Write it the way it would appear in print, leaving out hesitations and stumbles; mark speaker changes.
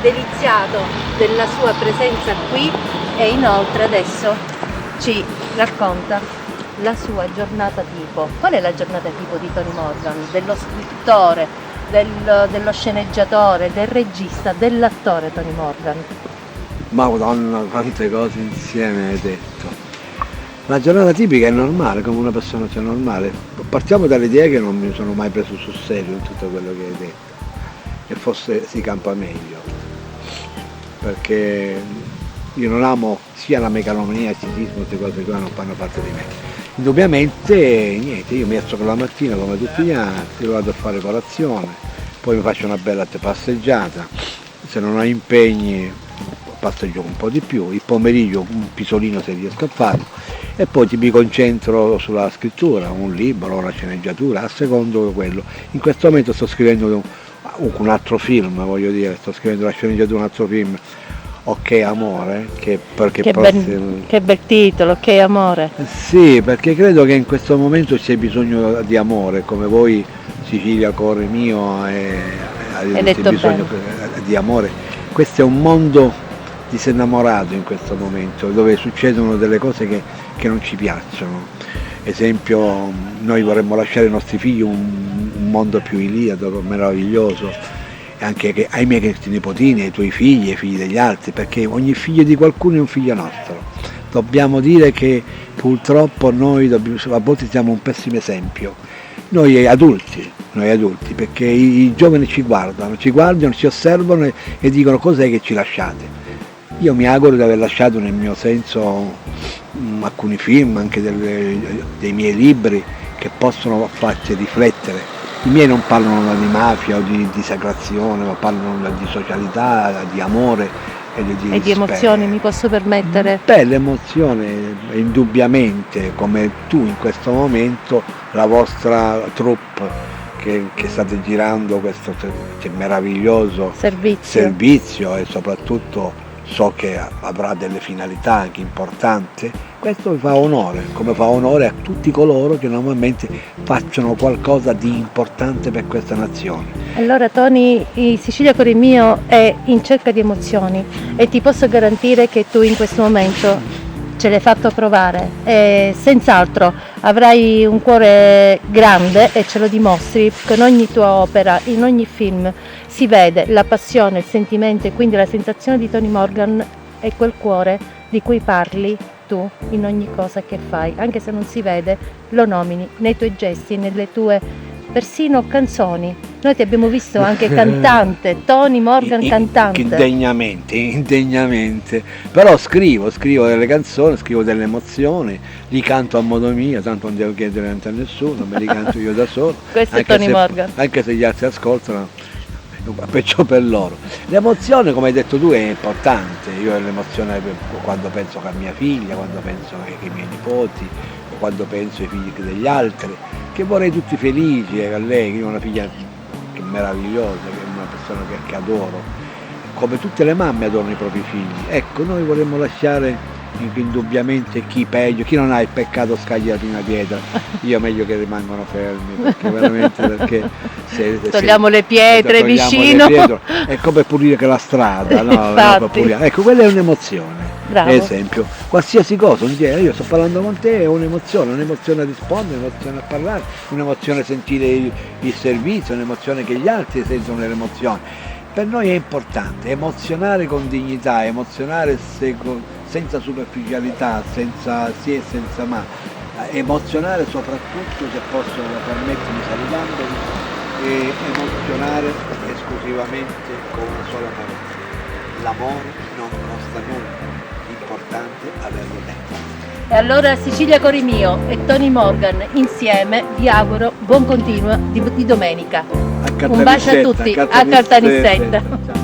Speaker 1: deliziato della sua presenza qui e inoltre adesso ci racconta la sua giornata tipo. Qual è la giornata tipo di Tony Morgan, dello scrittore, dello sceneggiatore, del regista, dell'attore Tony Morgan?
Speaker 2: Madonna, quante cose insieme hai detto. La giornata tipica è normale, come una persona sia normale. Partiamo dall'idea che non mi sono mai preso sul serio in tutto quello che hai detto, che forse si campa meglio, perché io non amo sia la megalomania, il citismo, queste cose qua non fanno parte di me. Indubbiamente niente, io mi alzo la mattina come tutti gli altri, vado a fare colazione, poi mi faccio una bella passeggiata, se non ho impegni passeggio un po' di più, il pomeriggio un pisolino se riesco a farlo e poi mi concentro sulla scrittura, un libro, una sceneggiatura, a secondo quello. In questo momento sto scrivendo un altro film, voglio dire, sto scrivendo la sceneggiatura di un altro film, Ok Amore, che
Speaker 1: bel titolo, Ok Amore.
Speaker 2: Sì, perché credo che in questo momento c'è bisogno di amore, come voi Sicilia cuore mio c'è bisogno di amore. Questo è un mondo disinnamorato in questo momento, dove succedono delle cose che non ci piacciono. Esempio, noi vorremmo lasciare ai nostri figli un mondo più iliaco, meraviglioso, e anche ai miei nipotini, ai tuoi figli, ai figli degli altri, perché ogni figlio di qualcuno è un figlio nostro. Dobbiamo dire che purtroppo noi a volte siamo un pessimo esempio, noi adulti, perché i giovani ci guardano, ci osservano e dicono cos'è che ci lasciate. Io mi auguro di aver lasciato nel mio senso alcuni film, anche dei miei libri, che possono farci riflettere. I miei non parlano di mafia o di disacrazione, ma parlano di socialità, di amore e di
Speaker 1: emozioni, mi posso permettere?
Speaker 2: L'emozione indubbiamente, come tu in questo momento, la vostra troupe che state girando questo meraviglioso servizio e soprattutto so che avrà delle finalità anche importanti, questo fa onore, come fa onore a tutti coloro che normalmente facciano qualcosa di importante per questa nazione.
Speaker 1: Allora Tony, Sicilia Cuore Mio è in cerca di emozioni e ti posso garantire che tu in questo momento ce l'hai fatto provare e senz'altro avrai un cuore grande e ce lo dimostri, con ogni tua opera, in ogni film si vede la passione, il sentimento e quindi la sensazione di Tony Morgan è quel cuore di cui parli tu in ogni cosa che fai, anche se non si vede, lo nomini nei tuoi gesti, nelle tue persino canzoni. Noi ti abbiamo visto anche cantante, Tony Morgan cantante.
Speaker 2: Indegnamente, però scrivo delle canzoni, scrivo delle emozioni, li canto a modo mio, tanto non devo chiedere niente a nessuno, me li canto io da solo.
Speaker 1: Questo è Tony Morgan.
Speaker 2: Anche se gli altri ascoltano, peggio per loro. L'emozione, come hai detto tu, è importante. Io ho l'emozione quando penso a mia figlia, quando penso ai miei nipoti, quando penso ai figli degli altri, che vorrei tutti felici, a lei, io ho una figlia che è meravigliosa, che è una persona che adoro, come tutte le mamme adorano i propri figli. Ecco, noi vorremmo lasciare indubbiamente chi peggio, chi non ha il peccato scaglia la prima pietra, io meglio che rimangano fermi, perché veramente se
Speaker 1: togliamo le pietre vicino,
Speaker 2: è come pulire che la strada, no, pulire. Ecco, quella è un'emozione.
Speaker 1: Bravo.
Speaker 2: Ad esempio, qualsiasi cosa, io sto parlando con te, è un'emozione a rispondere, un'emozione a parlare, un'emozione a sentire il servizio, un'emozione che gli altri sentono le emozioni. Per noi è importante emozionare con dignità, emozionare senza superficialità, senza sì e senza ma, emozionare soprattutto, se posso permettermi salutandovi, e emozionare esclusivamente con una sola parola: l'amore non costa nulla, l'importante è averlo dentro.
Speaker 1: E allora Sicilia Cuore Mio e Tony Morgan insieme vi auguro buon continuo di domenica. Un bacio a tutti, a Caltanissetta.